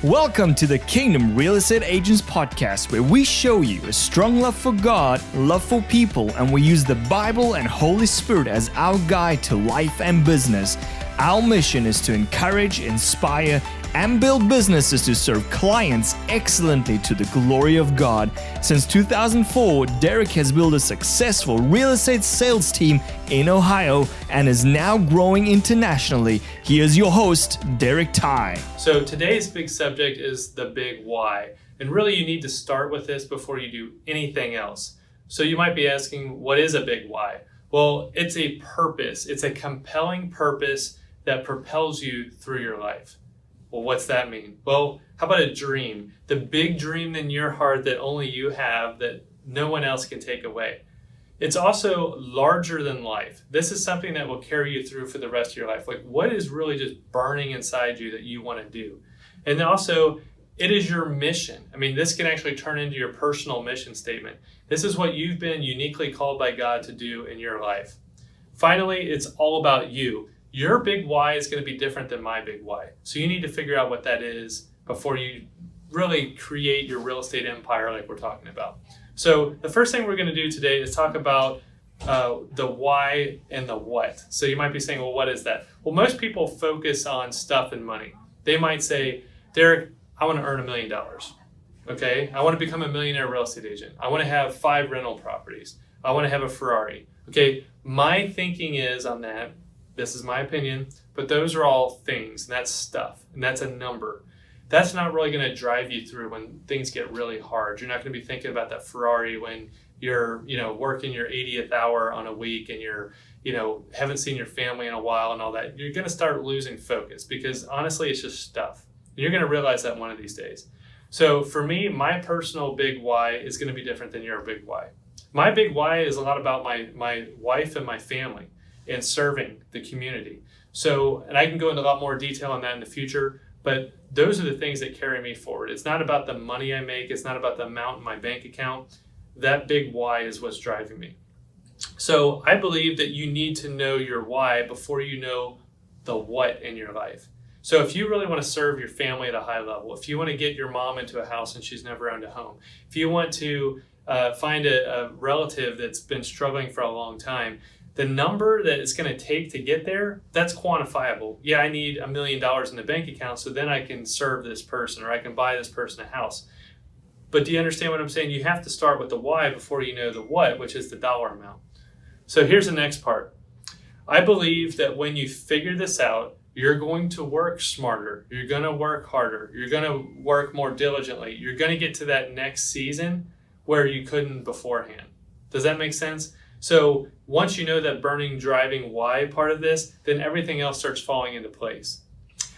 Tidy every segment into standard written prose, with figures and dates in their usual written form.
Welcome to the Kingdom Real Estate Agents Podcast, where we show you a strong love for God, love for people, and we use the Bible and Holy Spirit as our guide to life and business. Our mission is to encourage, inspire, and build businesses to serve clients excellently to the glory of God. Since 2004, Derek has built a successful real estate sales team in Ohio and is now growing internationally. Here's your host, Derek Ty. So today's big subject is the big why. And really you need to start with this before you do anything else. So you might be asking, what is a big why? Well, it's a purpose. It's a compelling purpose that propels you through your life. Well, what's that mean? Well, how about a dream? The big dream in your heart that only you have, that no one else can take away. It's also larger than life. This is something that will carry you through for the rest of your life. Like, what is really just burning inside you that you want to do? And also, it is your mission. I mean, this can actually turn into your personal mission statement. This is what you've been uniquely called by God to do in your life. Finally, it's all about you. Your big why is going to be different than my big why. So you need to figure out what that is before you really create your real estate empire like we're talking about. So the first thing we're going to do today is talk about the why and the what. So you might be saying, well, what is that? Well, most people focus on stuff and money. They might say, Derek, I want to earn $1 million. Okay, I want to become a millionaire real estate agent. I want to have 5 rental properties. I want to have a Ferrari. Okay, my thinking is on that. This is my opinion, but those are all things, and that's stuff, and that's a number. That's not really going to drive you through when things get really hard. You're not going to be thinking about that Ferrari when you're, working your 80th hour on a week and you're, haven't seen your family in a while and all that. You're going to start losing focus because honestly, it's just stuff. And you're going to realize that one of these days. So for me, my personal big why is going to be different than your big why. My big why is a lot about my wife and my family and serving the community. So, and I can go into a lot more detail on that in the future, but those are the things that carry me forward. It's not about the money I make. It's not about the amount in my bank account. That big why is what's driving me. So I believe that you need to know your why before you know the what in your life. So if you really want to serve your family at a high level, if you want to get your mom into a house and she's never owned a home, if you want to find a relative that's been struggling for a long time, the number that it's going to take to get there, that's quantifiable. Yeah, I need $1 million in the bank account so then I can serve this person or I can buy this person a house. But do you understand what I'm saying? You have to start with the why before you know the what, which is the dollar amount. So here's the next part. I believe that when you figure this out, you're going to work smarter. You're going to work harder. You're going to work more diligently. You're going to get to that next season where you couldn't beforehand. Does that make sense? So once you know that burning, driving why part of this, then everything else starts falling into place.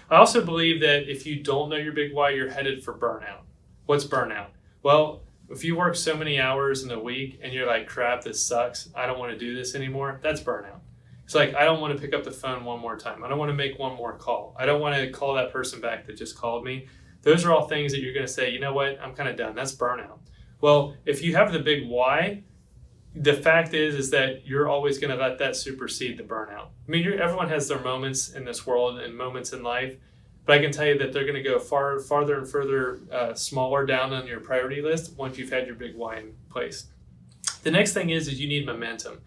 I also believe that if you don't know your big why, you're headed for burnout. What's burnout? Well, if you work so many hours in a week and you're like, crap, this sucks. I don't want to do this anymore. That's burnout. It's like, I don't want to pick up the phone one more time. I don't want to make one more call. I don't want to call that person back that just called me. Those are all things that you're going to say, you know what? I'm kind of done. That's burnout. Well, if you have the big why, the fact is that you're always going to let that supersede the burnout. I mean, everyone has their moments in this world and moments in life, but I can tell you that they're going to go farther and further smaller down on your priority list once you've had your big why in place. The next thing is you need momentum.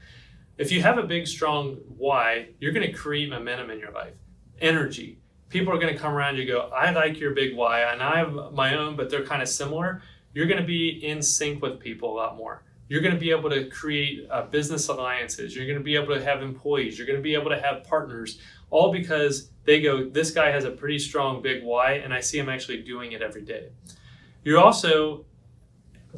If you have a big, strong why, you're going to create momentum in your life, energy. People are going to come around you and go, I like your big why, and I have my own, but they're kind of similar. You're going to be in sync with people a lot more. You're going to be able to create business alliances. You're going to be able to have employees. You're going to be able to have partners, all because they go, this guy has a pretty strong big why, and I see him actually doing it every day. You also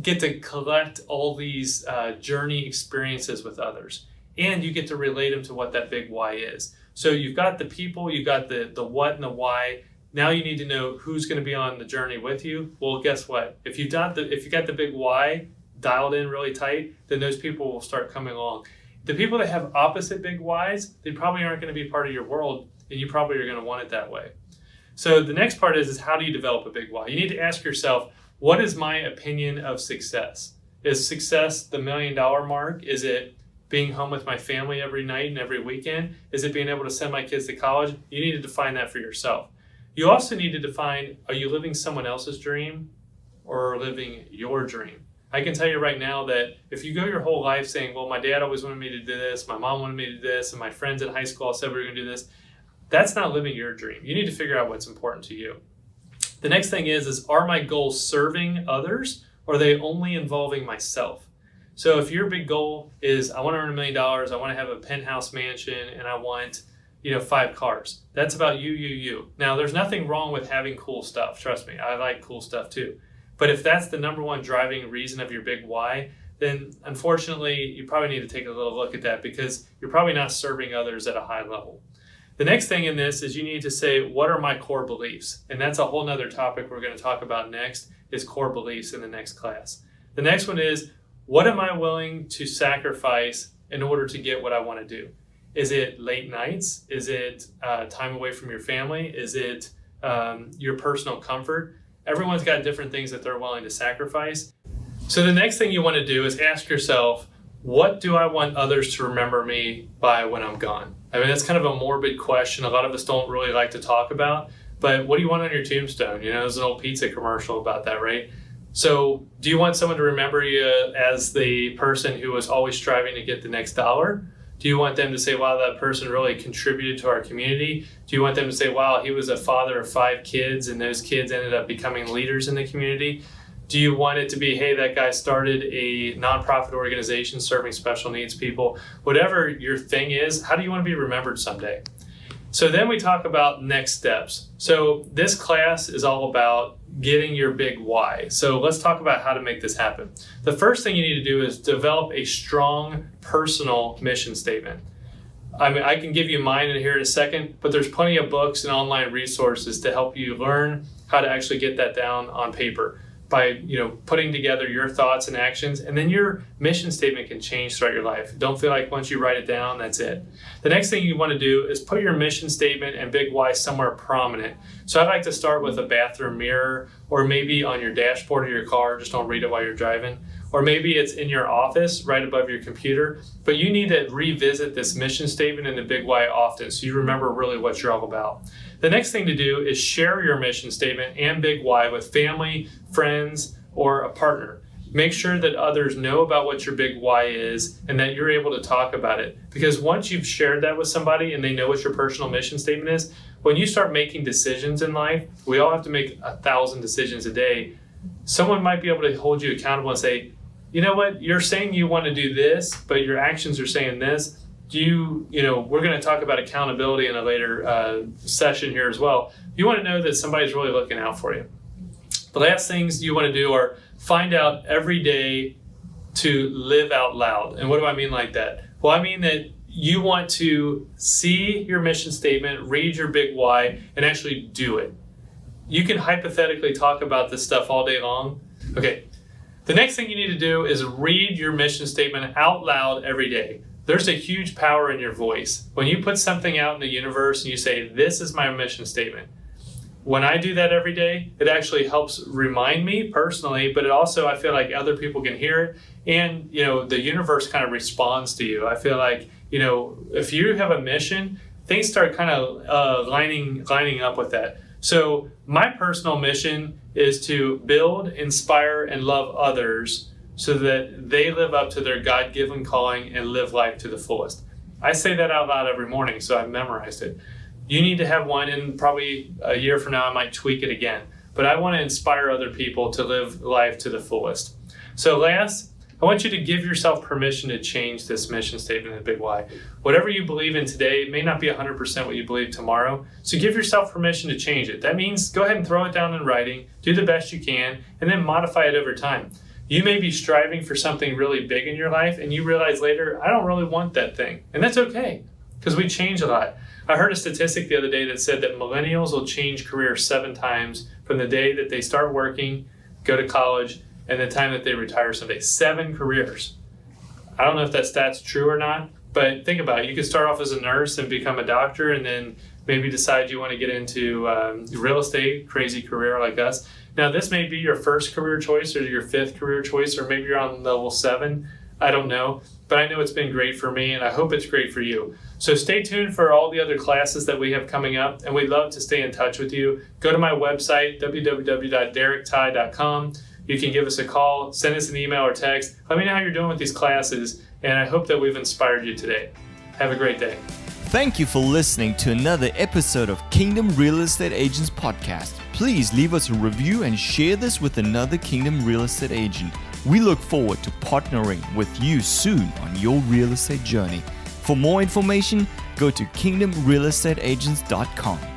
get to collect all these journey experiences with others, and you get to relate them to what that big why is. So you've got the people, you've got the what and the why. Now you need to know who's going to be on the journey with you. Well, guess what? If you got the big why dialed in really tight, then those people will start coming along. The people that have opposite big whys, they probably aren't going to be part of your world, and you probably are going to want it that way. So the next part is how do you develop a big why? You need to ask yourself, what is my opinion of success? Is success the $1 million mark? Is it being home with my family every night and every weekend? Is it being able to send my kids to college? You need to define that for yourself. You also need to define, are you living someone else's dream or living your dream? I can tell you right now that if you go your whole life saying, well, my dad always wanted me to do this, my mom wanted me to do this, and my friends in high school all said we were going to do this, that's not living your dream. You need to figure out what's important to you. The next thing is are my goals serving others, or are they only involving myself? So if your big goal is, I want to earn $1 million, I want to have a penthouse mansion, and I want 5 cars. That's about you. Now, there's nothing wrong with having cool stuff. Trust me, I like cool stuff too. But if that's the number one driving reason of your big why, then unfortunately, you probably need to take a little look at that because you're probably not serving others at a high level. The next thing in this is you need to say, what are my core beliefs? And that's a whole nother topic we're going to talk about next, is core beliefs in the next class. The next one is, what am I willing to sacrifice in order to get what I want to do? Is it late nights? Is it time away from your family? Is it your personal comfort? Everyone's got different things that they're willing to sacrifice. So the next thing you want to do is ask yourself, what do I want others to remember me by when I'm gone? I mean, that's kind of a morbid question. A lot of us don't really like to talk about, but what do you want on your tombstone? There's an old pizza commercial about that, right? So do you want someone to remember you as the person who was always striving to get the next dollar? Do you want them to say, wow, that person really contributed to our community? Do you want them to say, wow, he was a father of 5 kids and those kids ended up becoming leaders in the community? Do you want it to be, hey, that guy started a nonprofit organization serving special needs people? Whatever your thing is, how do you want to be remembered someday? So then we talk about next steps. So this class is all about getting your big why. So let's talk about how to make this happen. The first thing you need to do is develop a strong personal mission statement. I mean, I can give you mine in here in a second, but there's plenty of books and online resources to help you learn how to actually get that down on paper by putting together your thoughts and actions, and then your mission statement can change throughout your life. Don't feel like once you write it down, that's it. The next thing you want to do is put your mission statement and big why somewhere prominent. So I like to start with a bathroom mirror, or maybe on your dashboard of your car. Just don't read it while you're driving. Or maybe it's in your office right above your computer. But you need to revisit this mission statement and the big why often so you remember really what you're all about. The next thing to do is share your mission statement and big why with family, friends, or a partner. Make sure that others know about what your big why is and that you're able to talk about it. Because once you've shared that with somebody and they know what your personal mission statement is, when you start making decisions in life, we all have to make 1,000 decisions a day. Someone might be able to hold you accountable and say, you know what, you're saying you want to do this, but your actions are saying this. We're going to talk about accountability in a later session here as well. You want to know that somebody's really looking out for you. The last things you want to do are find out every day to live out loud. And what do I mean like that? Well, I mean that you want to see your mission statement, read your big why, and actually do it. You can hypothetically talk about this stuff all day long. Okay. The next thing you need to do is read your mission statement out loud every day. There's a huge power in your voice. When you put something out in the universe and you say, this is my mission statement. When I do that every day, it actually helps remind me personally, but it also, I feel like other people can hear it. And, the universe kind of responds to you. I feel like, if you have a mission, things start kind of lining up with that. So my personal mission is to build, inspire, and love others so that they live up to their God-given calling and live life to the fullest. I say that out loud every morning, so I've memorized it. You need to have one, and probably a year from now I might tweak it again. But I want to inspire other people to live life to the fullest. So last, I want you to give yourself permission to change this mission statement and big why. Whatever you believe in today may not be 100% what you believe tomorrow. So give yourself permission to change it. That means go ahead and throw it down in writing, do the best you can, and then modify it over time. You may be striving for something really big in your life and you realize later, I don't really want that thing. And that's okay, because we change a lot. I heard a statistic the other day that said that millennials will change careers 7 times from the day that they start working, go to college, and the time that they retire someday. 7 careers. I don't know if that stat's true or not, but think about it. You could start off as a nurse and become a doctor and then maybe decide you want to get into real estate, crazy career like us. Now, this may be your first career choice or your 5th career choice, or maybe you're on level 7. I don't know, but I know it's been great for me, and I hope it's great for you. So stay tuned for all the other classes that we have coming up, and we'd love to stay in touch with you. Go to my website, www.derekty.com. You can give us a call, send us an email or text. Let me know how you're doing with these classes, and I hope that we've inspired you today. Have a great day. Thank you for listening to another episode of Kingdom Real Estate Agents Podcast. Please leave us a review and share this with another Kingdom Real Estate agent. We look forward to partnering with you soon on your real estate journey. For more information, go to kingdomrealestateagents.com.